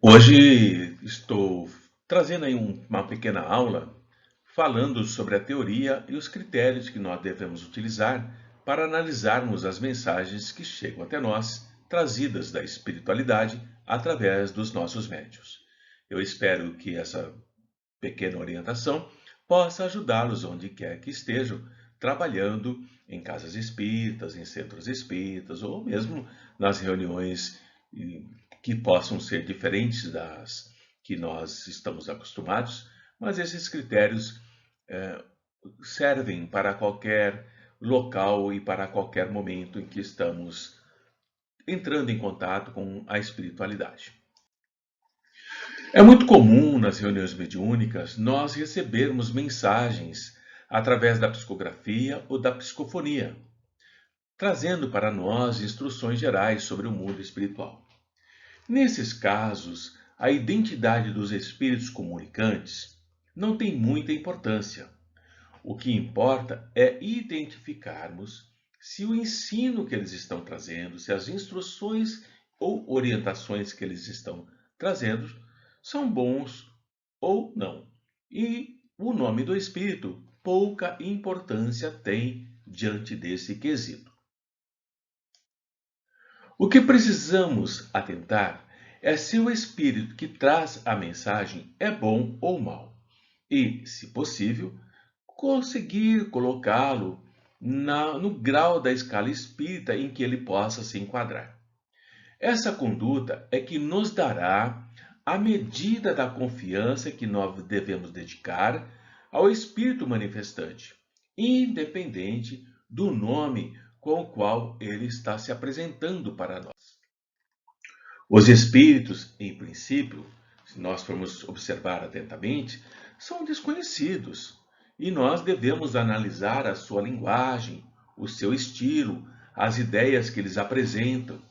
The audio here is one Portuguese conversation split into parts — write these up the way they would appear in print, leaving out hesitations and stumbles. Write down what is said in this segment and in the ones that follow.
Hoje estou trazendo aí uma pequena aula falando sobre a teoria e os critérios que nós devemos utilizar para analisarmos as mensagens que chegam até nós, trazidas da espiritualidade através dos nossos médiuns. Eu espero que essa pequena orientação possa ajudá-los onde quer que estejam, trabalhando em casas espíritas, em centros espíritas ou mesmo nas reuniões eh, que possam ser diferentes das que nós estamos acostumados, mas esses critérios eh, servem para qualquer local e para qualquer momento em que estamos entrando em contato com a espiritualidade. É muito comum nas reuniões mediúnicas nós recebermos mensagens através da psicografia ou da psicofonia, trazendo para nós instruções gerais sobre o mundo espiritual. Nesses casos, a identidade dos espíritos comunicantes não tem muita importância. O que importa é identificarmos se o ensino que eles estão trazendo, se as instruções ou orientações que eles estão trazendo são bons ou não. E o nome do espírito pouca importância tem diante desse quesito. O que precisamos atentar é se o espírito que traz a mensagem é bom ou mau, e, se possível, conseguir colocá-lo no grau da escala espírita em que ele possa se enquadrar. Essa conduta é que nos dará a medida da confiança que nós devemos dedicar ao espírito manifestante, independente do nome com o qual ele está se apresentando para nós. Os espíritos, em princípio, se nós formos observar atentamente, são desconhecidos e nós devemos analisar a sua linguagem, o seu estilo, as ideias que eles apresentam,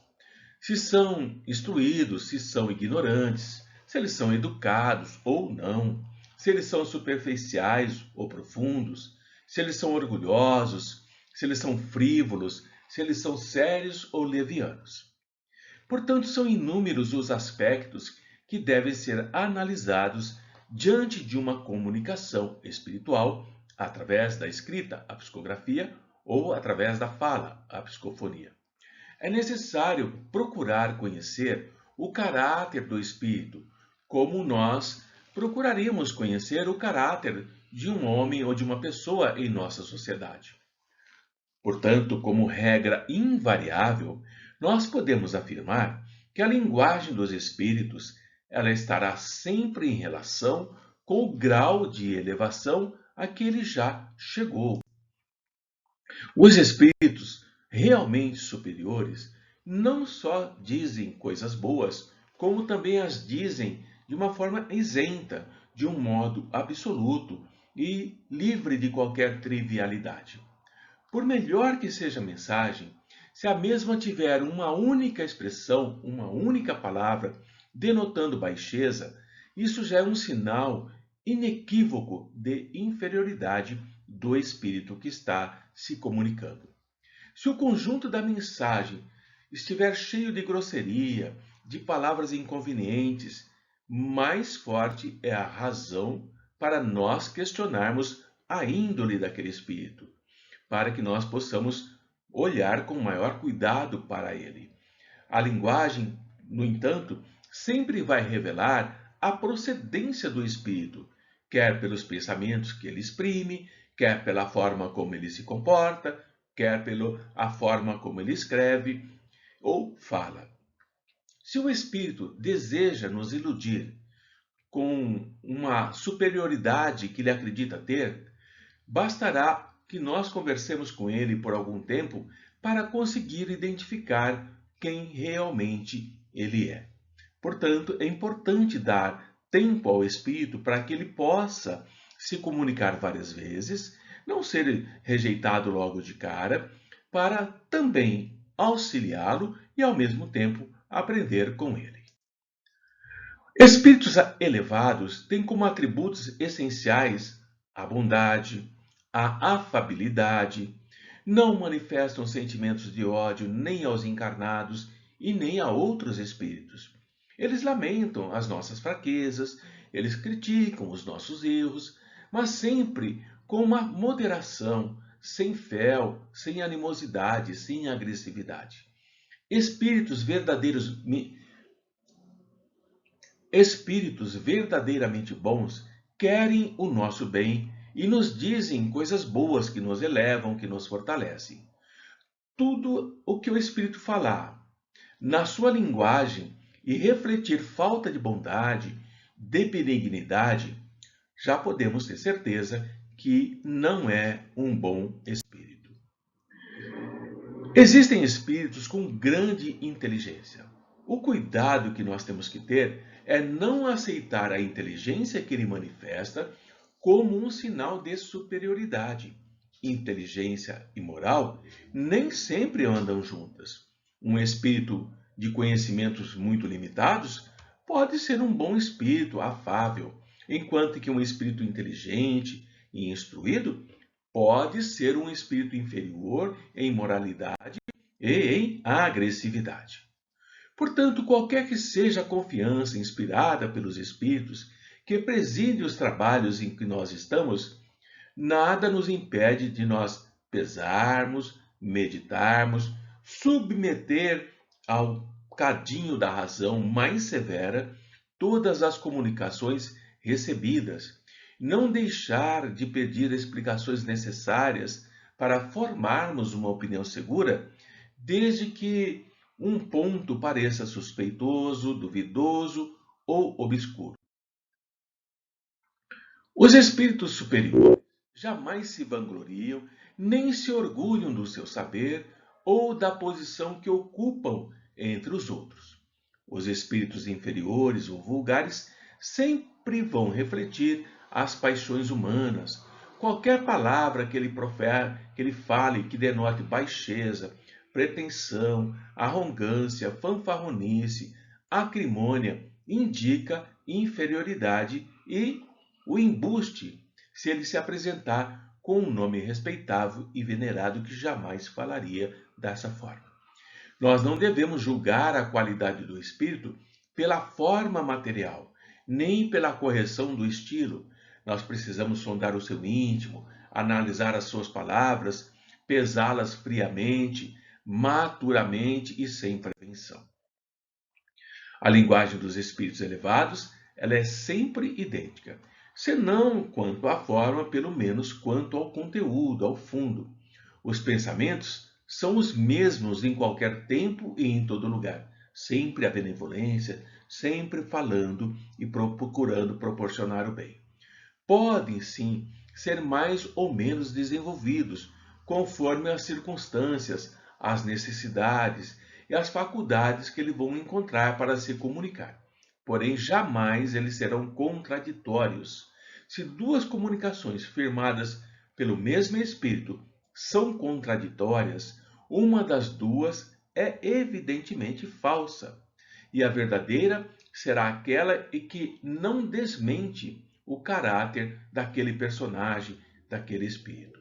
se são instruídos, se são ignorantes, se eles são educados ou não, se eles são superficiais ou profundos, se eles são orgulhosos, se eles são frívolos, se eles são sérios ou levianos. Portanto, são inúmeros os aspectos que devem ser analisados diante de uma comunicação espiritual através da escrita, a psicografia, ou através da fala, a psicofonia. É necessário procurar conhecer o caráter do espírito, como nós procuraríamos conhecer o caráter de um homem ou de uma pessoa em nossa sociedade. Portanto, como regra invariável, nós podemos afirmar que a linguagem dos espíritos ela estará sempre em relação com o grau de elevação a que ele já chegou. Os espíritos realmente superiores não só dizem coisas boas, como também as dizem de uma forma isenta, de um modo absoluto e livre de qualquer trivialidade. Por melhor que seja a mensagem, se a mesma tiver uma única expressão, uma única palavra, denotando baixeza, isso já é um sinal inequívoco de inferioridade do espírito que está se comunicando. Se o conjunto da mensagem estiver cheio de grosseria, de palavras inconvenientes, mais forte é a razão para nós questionarmos a índole daquele espírito, para que nós possamos olhar com maior cuidado para ele. A linguagem, no entanto, sempre vai revelar a procedência do espírito, quer pelos pensamentos que ele exprime, quer pela forma como ele se comporta, quer pela forma como ele escreve ou fala. Se o espírito deseja nos iludir com uma superioridade que ele acredita ter, bastará que nós conversemos com ele por algum tempo para conseguir identificar quem realmente ele é. Portanto, é importante dar tempo ao espírito para que ele possa se comunicar várias vezes, não ser rejeitado logo de cara, para também auxiliá-lo e, ao mesmo tempo, aprender com ele. Espíritos elevados têm como atributos essenciais a bondade, a afabilidade, não manifestam sentimentos de ódio nem aos encarnados e nem a outros espíritos. Eles lamentam as nossas fraquezas, eles criticam os nossos erros, mas sempre com uma moderação, sem fel, sem animosidade, sem agressividade. Espíritos verdadeiros, espíritos verdadeiramente bons querem o nosso bem e nos dizem coisas boas que nos elevam, que nos fortalecem. Tudo o que o Espírito falar na sua linguagem e refletir falta de bondade, de benignidade, já podemos ter certeza que não é um bom espírito. Existem espíritos com grande inteligência. O cuidado que nós temos que ter é não aceitar a inteligência que ele manifesta como um sinal de superioridade. Inteligência e moral nem sempre andam juntas. Um espírito de conhecimentos muito limitados pode ser um bom espírito afável, enquanto que um espírito inteligente e instruído pode ser um espírito inferior em moralidade e em agressividade. Portanto, qualquer que seja a confiança inspirada pelos espíritos que presidem os trabalhos em que nós estamos, nada nos impede de nós pesarmos, meditarmos, submeter ao cadinho da razão mais severa todas as comunicações recebidas, não deixar de pedir explicações necessárias para formarmos uma opinião segura, desde que um ponto pareça suspeitoso, duvidoso ou obscuro. Os espíritos superiores jamais se vangloriam, nem se orgulham do seu saber ou da posição que ocupam entre os outros. Os espíritos inferiores ou vulgares sempre vão refletir as paixões humanas. Qualquer palavra que que ele fale que denote baixeza, pretensão, arrogância, fanfarronice, acrimônia, indica inferioridade e o embuste se ele se apresentar com um nome respeitável e venerado que jamais falaria dessa forma. Nós não devemos julgar a qualidade do espírito pela forma material, nem pela correção do estilo. Nós precisamos sondar o seu íntimo, analisar as suas palavras, pesá-las friamente, maturamente e sem prevenção. A linguagem dos espíritos elevados, ela é sempre idêntica, senão quanto à forma, pelo menos quanto ao conteúdo, ao fundo. Os pensamentos são os mesmos em qualquer tempo e em todo lugar. Sempre a benevolência, sempre falando e procurando proporcionar o bem. Podem, sim, ser mais ou menos desenvolvidos, conforme as circunstâncias, as necessidades e as faculdades que eles vão encontrar para se comunicar. Porém, jamais eles serão contraditórios. Se duas comunicações firmadas pelo mesmo espírito são contraditórias, uma das duas é evidentemente falsa, e a verdadeira será aquela que não desmente o caráter daquele personagem, daquele espírito.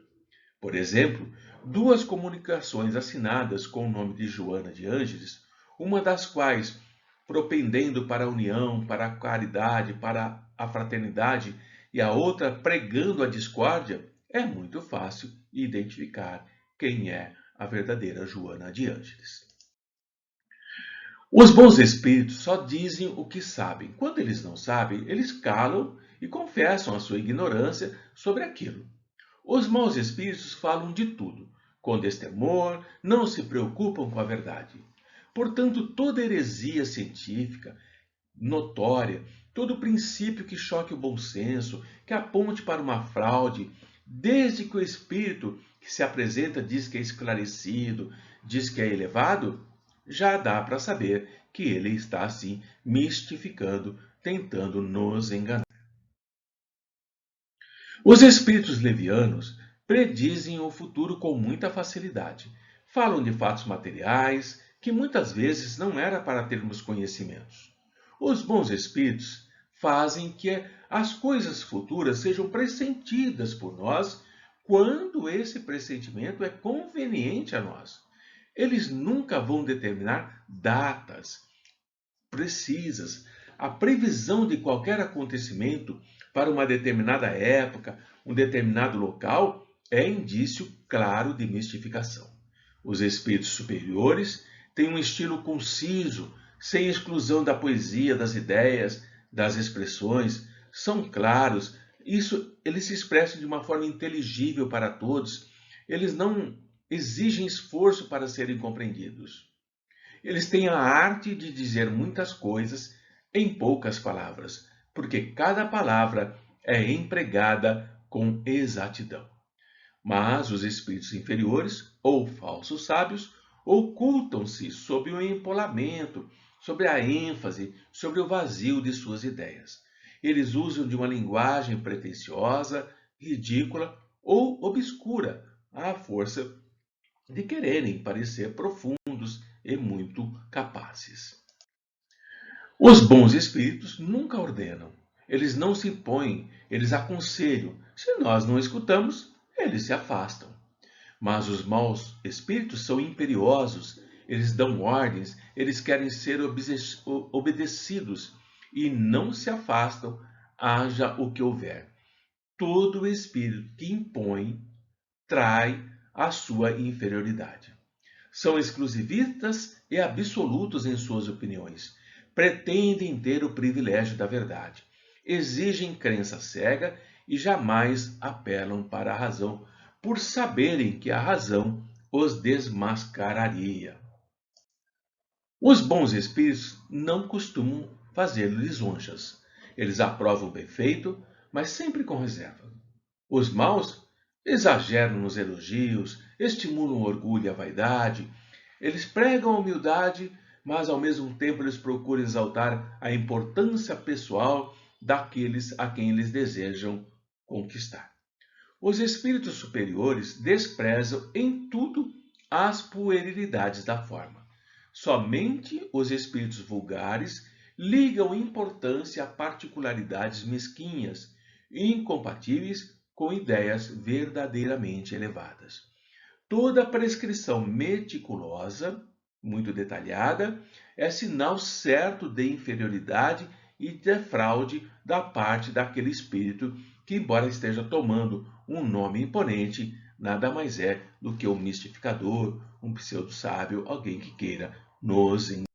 Por exemplo, duas comunicações assinadas com o nome de Joana de Ângeles, uma das quais propendendo para a união, para a caridade, para a fraternidade, e a outra pregando a discórdia, é muito fácil identificar quem é a verdadeira Joana de Ângeles. Os bons espíritos só dizem o que sabem. Quando eles não sabem, eles calam e confessam a sua ignorância sobre aquilo. Os maus espíritos falam de tudo, com destemor, não se preocupam com a verdade. Portanto, toda heresia científica, notória, todo princípio que choque o bom senso, que aponte para uma fraude, desde que o espírito que se apresenta diz que é esclarecido, diz que é elevado, já dá para saber que ele está assim mistificando, tentando nos enganar. Os espíritos levianos predizem o futuro com muita facilidade. Falam de fatos materiais que muitas vezes não era para termos conhecimentos. Os bons espíritos fazem que as coisas futuras sejam pressentidas por nós quando esse pressentimento é conveniente a nós. Eles nunca vão determinar datas precisas. A previsão de qualquer acontecimento para uma determinada época, um determinado local, é indício claro de mistificação. Os espíritos superiores têm um estilo conciso, sem exclusão da poesia, das ideias, das expressões, são claros, eles se expressam de uma forma inteligível para todos, eles não exigem esforço para serem compreendidos. Eles têm a arte de dizer muitas coisas em poucas palavras, porque cada palavra é empregada com exatidão. Mas os espíritos inferiores, ou falsos sábios, ocultam-se sob o empolamento, sobre a ênfase, sobre o vazio de suas ideias. Eles usam de uma linguagem pretensiosa, ridícula ou obscura, à força de quererem parecer profundos e muito capazes. Os bons espíritos nunca ordenam, eles não se impõem, eles aconselham. Se nós não escutamos, eles se afastam. Mas os maus espíritos são imperiosos, eles dão ordens, eles querem ser obedecidos e não se afastam, haja o que houver. Todo espírito que impõe trai a sua inferioridade. São exclusivistas e absolutos em suas opiniões. Pretendem ter o privilégio da verdade. Exigem crença cega e jamais apelam para a razão, por saberem que a razão os desmascararia. Os bons espíritos não costumam fazer lisonjas. Eles aprovam o bem feito, mas sempre com reserva. Os maus exageram nos elogios, estimulam o orgulho e a vaidade. Eles pregam a humildade, mas ao mesmo tempo eles procuram exaltar a importância pessoal daqueles a quem eles desejam conquistar. Os espíritos superiores desprezam em tudo as puerilidades da forma. Somente os espíritos vulgares ligam importância a particularidades mesquinhas, incompatíveis com ideias verdadeiramente elevadas. Toda prescrição meticulosa, muito detalhada, é sinal certo de inferioridade e de fraude da parte daquele espírito que, embora esteja tomando um nome imponente, nada mais é do que um mistificador, um pseudo-sábio, alguém que queira nos